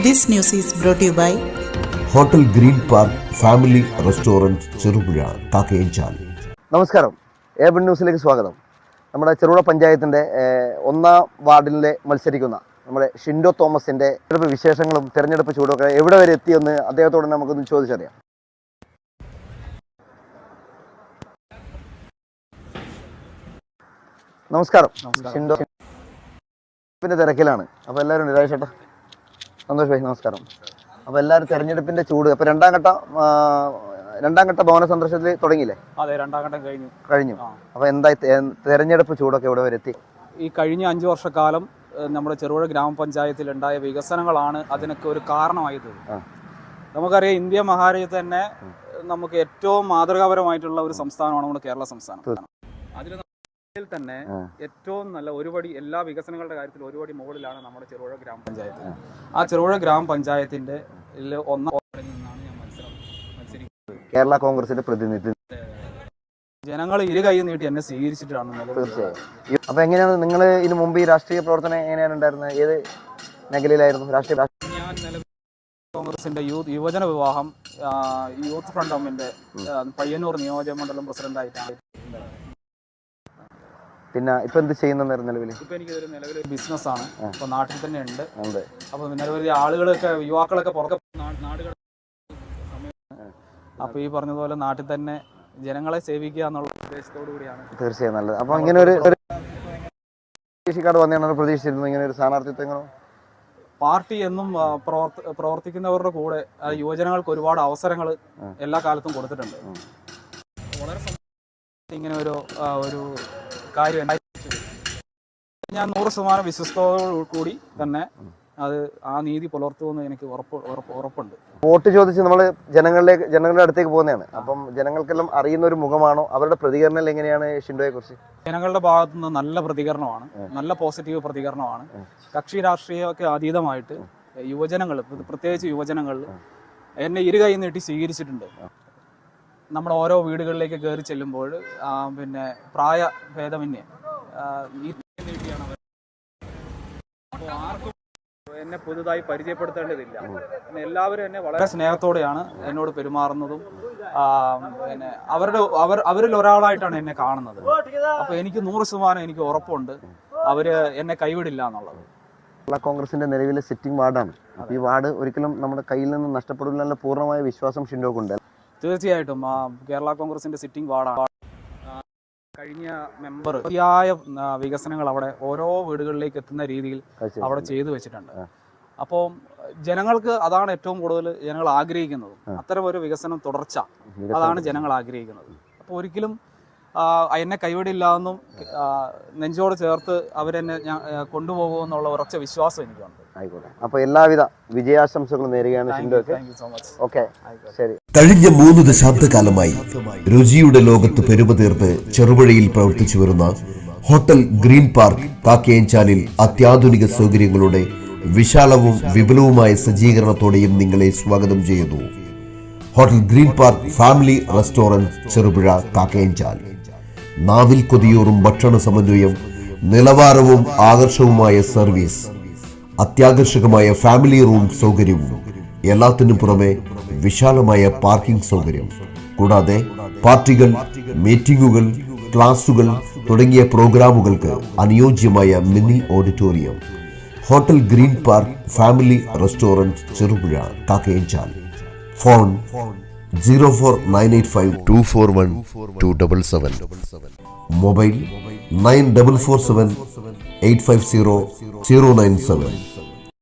This news is brought to you by hotel green park family restaurant Cherupuzha Kakkayanchal. നമസ്കാരം, ഏബൺ ന്യൂസിലേക്ക് സ്വാഗതം. നമ്മുടെ ചെറുപുഴ പഞ്ചായത്തിൻ്റെ 1-ാം വാർഡിലെ മത്സരിക്കുന്ന നമ്മുടെ ഷിൻഡോ തോമസിൻ്റെ വിശേഷങ്ങളും തെരഞ്ഞെടുപ്പ് ചൂടൊക്കെ എവിടെ വരെ എത്തിയെന്ന് അദ്ദേഹത്തോട് നമുക്കൊന്ന് ചോദിച്ചറിയാം. നമസ്കാരം. ഷിൻഡോ പിന്നെ തിരക്കിലാണ്. അപ്പോൾ എല്ലാവരും ഉണ്ട്. രാജേഷേട്ടാ, സന്തോഷ് ഭായി, നമസ്കാരം. അപ്പോൾ എല്ലാവരും തെരഞ്ഞെടുപ്പിൻ്റെ ചൂട്. അപ്പോൾ രണ്ടാം ഘട്ട ഭവന സന്ദർശനത്തിൽ തുടങ്ങിയില്ലേ? അതെ, രണ്ടാം ഘട്ടം കഴിഞ്ഞു. അപ്പോൾ എന്തായി തെരഞ്ഞെടുപ്പ് ചൂടൊക്കെ എവിടെ വരെ എത്തി? ഈ കഴിഞ്ഞ 5 വർഷക്കാലം നമ്മുടെ ചെറുപുഴ ഗ്രാമപഞ്ചായത്തിൽ ഉണ്ടായ വികസനങ്ങളാണ് അതിനൊക്കെ ഒരു കാരണമായത്. നമുക്കറിയാം, ഇന്ത്യ മഹാരാജ്യത്ത് തന്നെ നമുക്ക് ഏറ്റവും മാതൃകാപരമായിട്ടുള്ള ഒരു സംസ്ഥാനമാണ് നമ്മുടെ കേരള സംസ്ഥാനം. അതിൽ തന്നെ ഏറ്റവും നല്ല ഒരുപടി എല്ലാ വികസനങ്ങളുടെ കാര്യത്തിൽ ഒരുപടി മുകളിലാണ് നമ്മുടെ ചെറുപുഴ ഗ്രാമപഞ്ചായത്ത്. ആ ചെറുപുഴ ഗ്രാമപഞ്ചായത്തിന്റെ 1-ാം വാർഡിൽ നിന്നാണ് ഞാൻ മത്സരിക്കുന്നത്. കേരള കോൺഗ്രസിന്റെ പ്രതിനിധി. ജനങ്ങൾ ഇരുകൈ നീട്ടി എന്നെ സ്വീകരിച്ചിട്ടാണ്. തീർച്ചയായും. അപ്പൊ എങ്ങനെയാണ് നിങ്ങൾ ഇതിനു മുമ്പ് ഈ രാഷ്ട്രീയ പ്രവർത്തനം എങ്ങനെയാണ് ഉണ്ടായിരുന്നത്? ഏത് മേഖലയിലായിരുന്നു രാഷ്ട്രീയ? ഞാൻ നിലവിൽ കോൺഗ്രസിന്റെ യുവജന വിവാഹം യൂത്ത് ഫ്രണ്ട് ഓമിന്റെ പയ്യന്നൂർ നിയോജകമണ്ഡലം പ്രസിഡന്റായിട്ടാണ്. പിന്നെ ഇപ്പൊ എന്ത് ചെയ്യുന്ന നിലവിൽ? ഇപ്പൊ എനിക്കൊരു നിലവിൽ ബിസിനസ് ആണ്. ഇപ്പൊ നാട്ടിൽ തന്നെ ഉണ്ട്. അപ്പൊ നിലവിൽ ആളുകളൊക്കെ യുവാക്കളൊക്കെ പുറത്ത് നാടുകൾ, അപ്പൊ ഈ പറഞ്ഞതുപോലെ നാട്ടിൽ തന്നെ ജനങ്ങളെ സേവിക്കുക എന്നുള്ള ഉദ്ദേശത്തോടു കൂടിയാണ്. തീർച്ചയായും നല്ലത്. അപ്പൊ ഇങ്ങനെ ഒരു വന്നാണ് പ്രതീക്ഷിച്ചിരുന്നു ഇങ്ങനെ ഒരു സ്ഥാനാർത്ഥിത്വങ്ങളോ? പാർട്ടി എന്നും പ്രവർത്തിക്കുന്നവരുടെ കൂടെ യുവജനങ്ങൾക്ക് ഒരുപാട് അവസരങ്ങൾ എല്ലാ കാലത്തും കൊടുത്തിട്ടുണ്ട്. വളരെ ഇങ്ങനെ ഒരു കാര്യം ഞാൻ 100% വിശ്വസ്തയോടു കൂടി തന്നെ അത് ആ നീതി പുലർത്തുമെന്ന് എനിക്ക് ഉറപ്പുണ്ട്. വോട്ട് ചോദിച്ച് നമ്മൾ ജനങ്ങളുടെ അടുത്തേക്ക് പോകുന്നതാണ്. അപ്പം ജനങ്ങൾക്കെല്ലാം അറിയുന്ന ഒരു മുഖമാണോ? അവരുടെ പ്രതികരണം എങ്ങനെയാണ് ഷിൻഡോയെ കുറിച്ച്? ജനങ്ങളുടെ ഭാഗത്തു നിന്ന് നല്ല പ്രതികരണമാണ്, നല്ല പോസിറ്റീവ് പ്രതികരണമാണ്. കക്ഷി രാഷ്ട്രീയമൊക്കെ അതീതമായിട്ട് യുവജനങ്ങൾ, പ്രത്യേകിച്ച് യുവജനങ്ങൾ എന്നെ ഇരുകൈ നീട്ടി സ്വീകരിച്ചിട്ടുണ്ട്. നമ്മുടെ ഓരോ വീടുകളിലേക്ക് കയറി ചെല്ലുമ്പോൾ പിന്നെ പ്രായഭേദമന്യേ നീട്ടിയാണ് അവർ. അപ്പോൾ ആർക്കും എന്നെ പുതുതായി പരിചയപ്പെടുത്തേണ്ടതില്ല. എല്ലാവരും എന്നെ വളരെ സ്നേഹത്തോടെയാണ് എന്നോട് പെരുമാറുന്നതും. പിന്നെ അവരിൽ ഒരാളായിട്ടാണ് എന്നെ കാണുന്നത്. അപ്പോൾ എനിക്ക് 100% എനിക്ക് ഉറപ്പുണ്ട് അവര് എന്നെ കൈവിടില്ല എന്നുള്ളത്. കേരള കോൺഗ്രസിന്റെ നിലവിലെ സിറ്റിംഗ് വാർഡാണ്. ഈ വാർഡ് ഒരിക്കലും നമ്മുടെ കയ്യിൽ നിന്ന് നഷ്ടപ്പെടില്ല പൂർണ്ണമായ വിശ്വാസം ഷിൻഡോക്കുണ്ട്. തീർച്ചയായിട്ടും കേരള കോൺഗ്രസിന്റെ സിറ്റിംഗ് വാർഡാണ്. കഴിഞ്ഞ മെമ്പർ ശരിയായ വികസനങ്ങൾ അവിടെ ഓരോ വീടുകളിലേക്ക് എത്തുന്ന രീതിയിൽ അവിടെ ചെയ്തു വെച്ചിട്ടുണ്ട്. അപ്പോൾ ജനങ്ങൾക്ക് അതാണ് ഏറ്റവും കൂടുതൽ ജനങ്ങൾ ആഗ്രഹിക്കുന്നത്. അത്തരം ഒരു വികസനം തുടർച്ച അതാണ് ജനങ്ങൾ ആഗ്രഹിക്കുന്നത്. അപ്പോൾ ഒരിക്കലും എന്നെ കൈവിടില്ല എന്നും നെഞ്ചോട് ചേർത്ത് അവരെന്നെ കൊണ്ടുപോകുമെന്നുള്ള ഉറച്ച വിശ്വാസം എനിക്കുണ്ട്. ആയിക്കോട്ടെ. അപ്പോൾ എല്ലാവിധ വിജയാശംസകളും നേരുകയാണ് ഷിൻഡോയ്ക്ക്. ഓക്കെ, ശരി. കഴിഞ്ഞ 3 ദശാബ്ദകാലമായി രുചിയുടെ ലോകത്ത് പെരുമതീർത്ത് ചെറുപുഴയിൽ പ്രവർത്തിച്ചു വരുന്ന ഹോട്ടൽ ഗ്രീൻ പാർക്ക് കാക്കയഞ്ചാലിൽ അത്യാധുനിക സൗകര്യങ്ങളുടെ വിശാലവും വിപുലവുമായ സജ്ജീകരണത്തോടെയും നിങ്ങളെ സ്വാഗതം ചെയ്യുന്നു. Hotel green park family restaurant Cherupuzha Kakkayanchal. നാവിൽ കൊതിയൂറും ഭക്ഷണ സമന്വയം, നിലവാരവും ആകർഷകവുമായ സർവീസ്, അത്യാകർഷകമായ ഫാമിലി റൂം സൗകര്യവും, എല്ലാത്തിനും പുറമെ വിശാലമായ പാർക്കിംഗ് സൗകര്യം, കൂടാതെ പാർട്ടികൾ, മീറ്റിംഗുകൾ, ക്ലാസുകൾ തുടങ്ങിയ പ്രോഗ്രാമുകൾക്ക് അനുയോജ്യമായ mini auditorium. Hotel green park family restaurant Cherupuzha Kakkayanchal. Phone 04985241277. Mobile 9447 850 097.